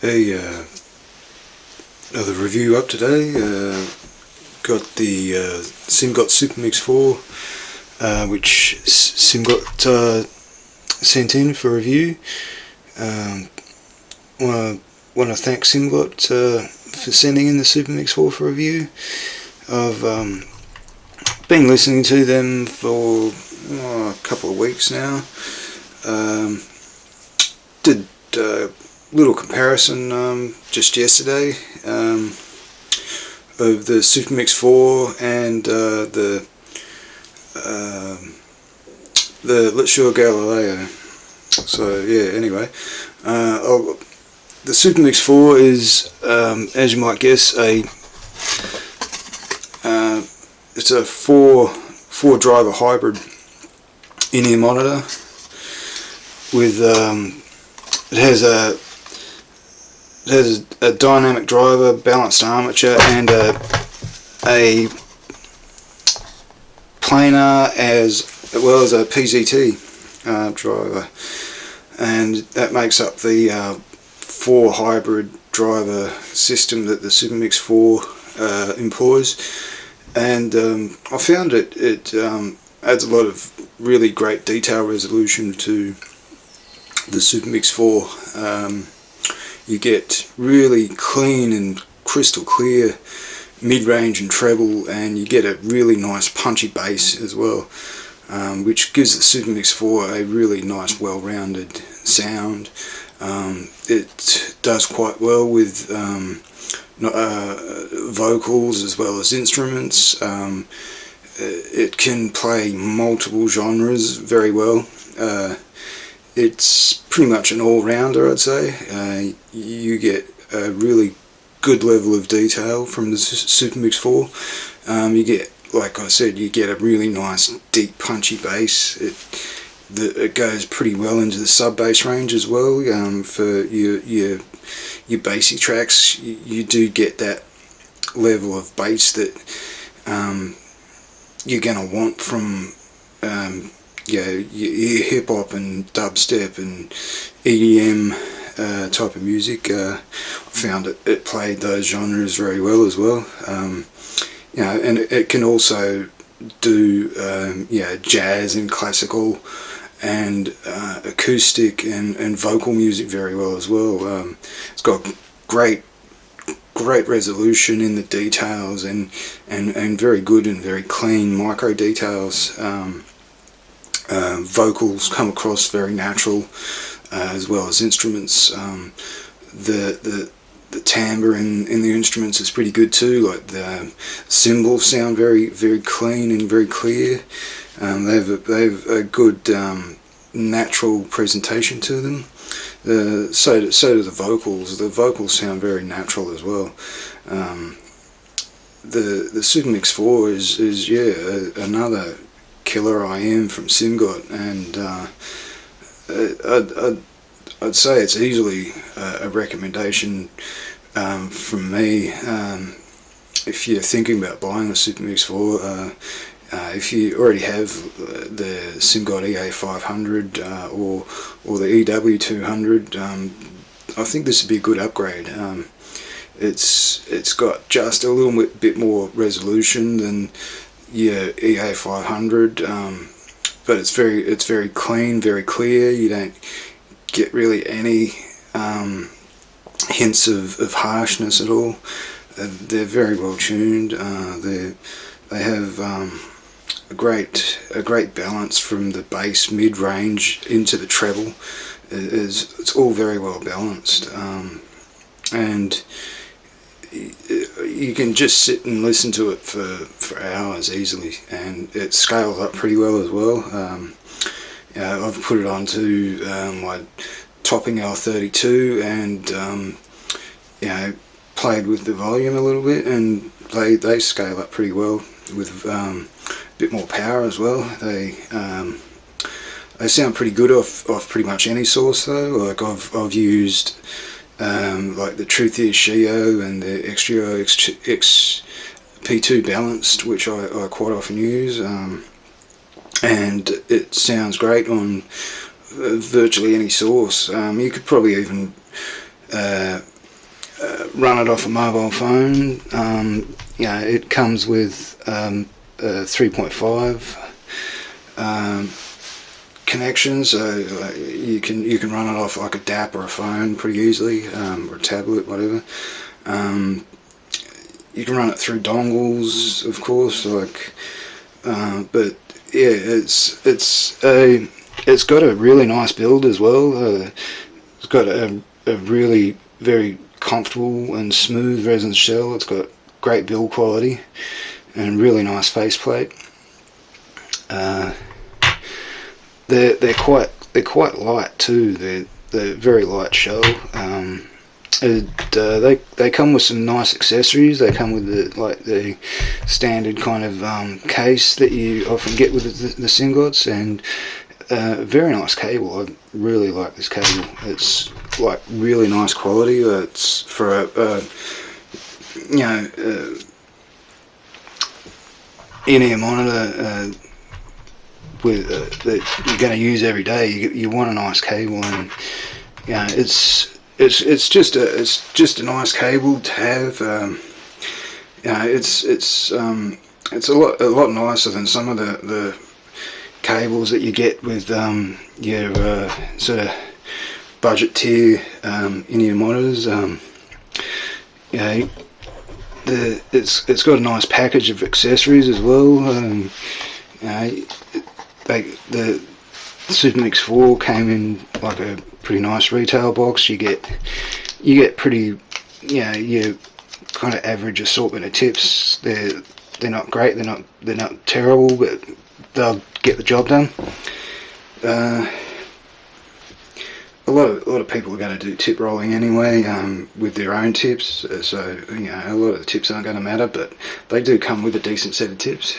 Hey, another review up today. Got the Simgot Supermix 4, which Simgot sent in for review. Want to thank Simgot for sending in the Supermix 4 for review. I've been listening to them for a couple of weeks now. Did little comparison just yesterday of the Supermix 4 and the Let's Show Galileo. So yeah, anyway, the Supermix 4 is, as you might guess, it's a four driver hybrid in-ear monitor with it has a dynamic driver, balanced armature, and a planar as well as a PZT driver, and that makes up the 4 hybrid driver system that the Supermix 4 employs. And I found it adds a lot of really great detail resolution to the Supermix 4. You get really clean and crystal clear mid-range and treble, and you get a really nice punchy bass as well, which gives the Supermix 4 a really nice well-rounded sound. It does quite well with vocals as well as instruments. It can play multiple genres very well. It's pretty much an all-rounder, I'd say. You get a really good level of detail from the Supermix 4. You get, like I said, you get a really nice deep punchy bass. It goes pretty well into the sub-bass range as well. For your basic tracks, you do get that level of bass that you're going to want from your hip hop and dubstep and EDM type of music. I found it played those genres very well as well. And it can also do jazz and classical and acoustic and vocal music very well as well. It's got great resolution in the details and very good and very clean micro details. Vocals come across very natural, as well as instruments. The timbre in the instruments is pretty good too. Like the cymbals sound very clean and very clear. They have a good natural presentation to them. So do the vocals. The vocals sound very natural as well. The Supermix 4 is another killer IM from Simgot, and I'd say it's easily a recommendation from me if you're thinking about buying a Supermix 4. If you already have the Simgot EA500 or the EW200, I think this would be a good upgrade. It's got just a little bit more resolution than your EA500, but it's very clean, very clear. You don't get really any hints of harshness at all. They're very well tuned. They have a great balance from the bass mid-range into the treble. It's all very well balanced, and you can just sit and listen to it for hours easily, and it scales up pretty well as well. I've put it onto my topping L32 and played with the volume a little bit, and they scale up pretty well with a bit more power as well. They sound pretty good off pretty much any source though. Like I've used like the Truthier Shio and the Xtrio XP2 balanced, which I quite often use, and it sounds great on virtually any source. You could probably even run it off a mobile phone. It comes with 3.5 connection, so you can run it off like a DAP or a phone pretty easily, or a tablet, whatever. You can run it through dongles, of course, but yeah, it's got a really nice build as well. It's got a really very comfortable and smooth resin shell. It's got great build quality and really nice faceplate. They're quite light too. They're very light shell. They come with some nice accessories. They come with the standard kind of case that you often get with the Simgots, and very nice cable. I really like this cable. It's like really nice quality. It's for in-ear monitor that you're going to use every day. You want a nice cable, and it's just a nice cable to have. It's a lot nicer than some of the cables that you get with your sort of budget tier in-ear monitors. It's got a nice package of accessories as well. The Supermix 4 came in like a pretty nice retail box. You get pretty, your kind of average assortment of tips. They're not great. They're not terrible, but they'll get the job done. A lot of people are going to do tip rolling anyway with their own tips, so a lot of the tips aren't going to matter, but they do come with a decent set of tips.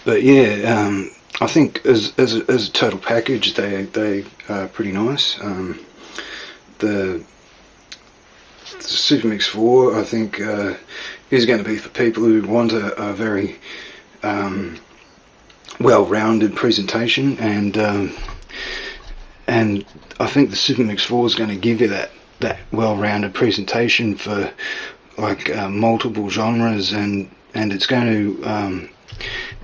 But yeah, I think as a total package, they are pretty nice. The Supermix 4, I think, is going to be for people who want a very well-rounded presentation, and I think the Supermix 4 is going to give you that well-rounded presentation for like multiple genres, and it's going to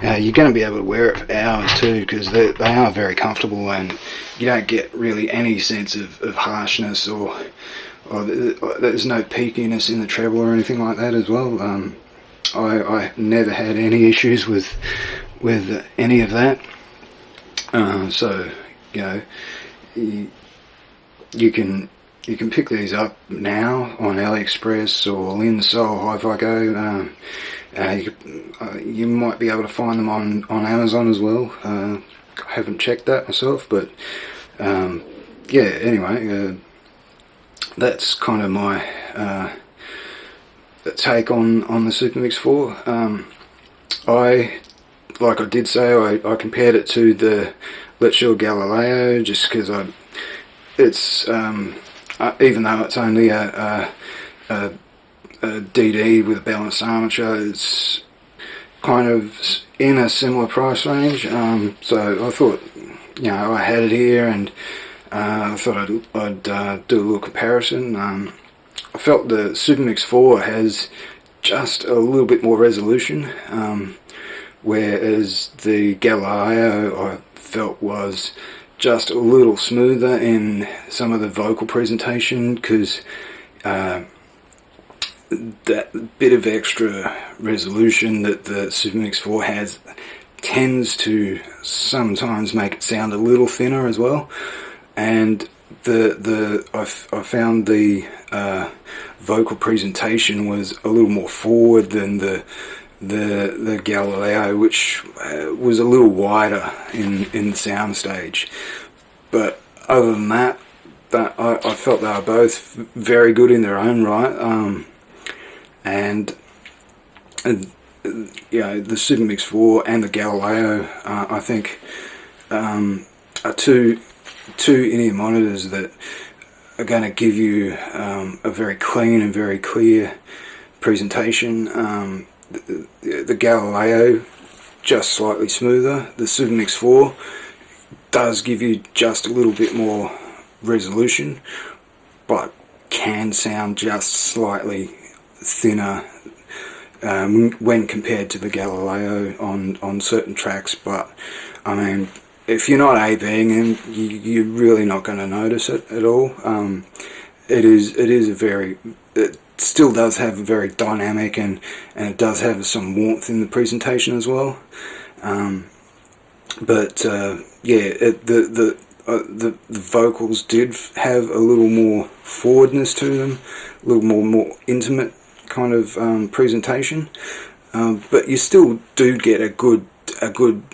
you're going to be able to wear it for hours too, because they are very comfortable, and you don't get really any sense of harshness or there's no peakiness in the treble or anything like that as well. I never had any issues with any of that. So you can pick these up now on AliExpress or Linso, Hi-Fi Go. You might be able to find them on Amazon as well. I haven't checked that myself, but anyway, that's kind of my take on the Supermix 4. Like I did say, I compared it to the Let's Show Galileo, just because it's even though it's only a DD with a balanced armature, it's kind of in a similar price range. So I thought, I had it here, and I thought I'd do a little comparison. I felt the Supermix 4 has just a little bit more resolution, whereas the Galileo I felt was just a little smoother in some of the vocal presentation, because that bit of extra resolution that the Supermix 4 has tends to sometimes make it sound a little thinner as well. And I found the vocal presentation was a little more forward than the Galileo, which was a little wider in the sound stage. But other than that, I felt they were both very good in their own right. And the Supermix 4 and the Galileo, I think, are two in-ear monitors that are going to give you a very clean and very clear presentation. The Galileo, just slightly smoother. The Supermix 4 does give you just a little bit more resolution, but can sound just slightly thinner when compared to the Galileo on certain tracks, but I mean, if you're not A/Bing, and you're really not going to notice it at all. It still does have a very dynamic, and it does have some warmth in the presentation as well. The vocals did have a little more forwardness to them, a little more intimate kind of presentation. But you still do get a good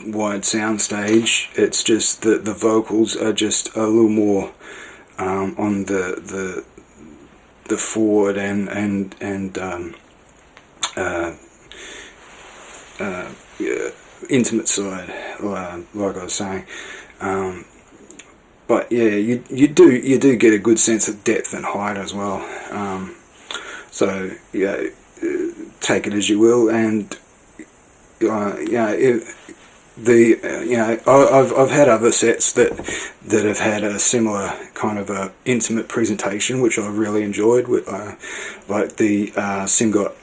wide sound stage. It's just that the vocals are just a little more on the forward and intimate side, like I was saying. But yeah, you do get a good sense of depth and height as well. So yeah, take it as you will, and I've had other sets that have had a similar kind of a intimate presentation, which I really enjoyed. With like the Simgot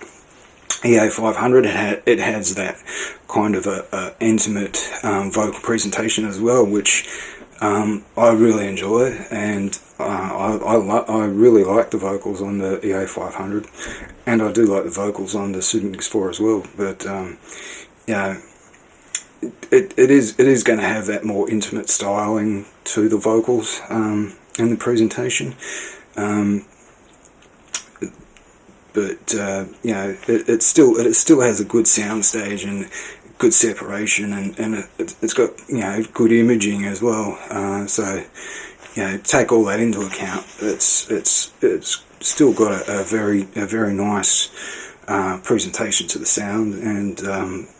EA500, it has that kind of a intimate vocal presentation as well, which I really enjoy, and I really like the vocals on the EA500, and I do like the vocals on the Supermix 4 as well. But it is going to have that more intimate styling to the vocals and the presentation. It still has a good sound stage and good separation, and it's got good imaging as well. So take all that into account. It's still got a very nice presentation to the sound, and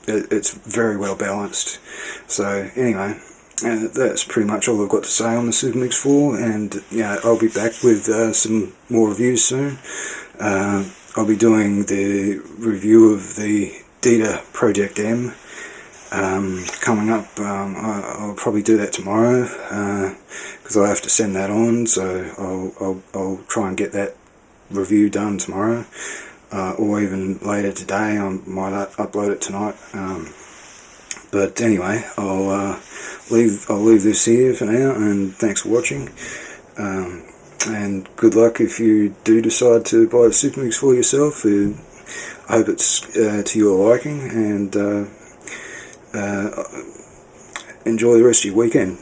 it's very well balanced. So anyway, that's pretty much all I've got to say on the Supermix 4, and I'll be back with some more reviews soon. I'll be doing the review of the Dita Project M coming up. I'll probably do that tomorrow because I have to send that on, so I'll try and get that review done tomorrow, or even later today. I might upload it tonight. But anyway, I'll leave this here for now, and thanks for watching. And good luck if you do decide to buy a Supermix for yourself. I hope it's to your liking, and enjoy the rest of your weekend.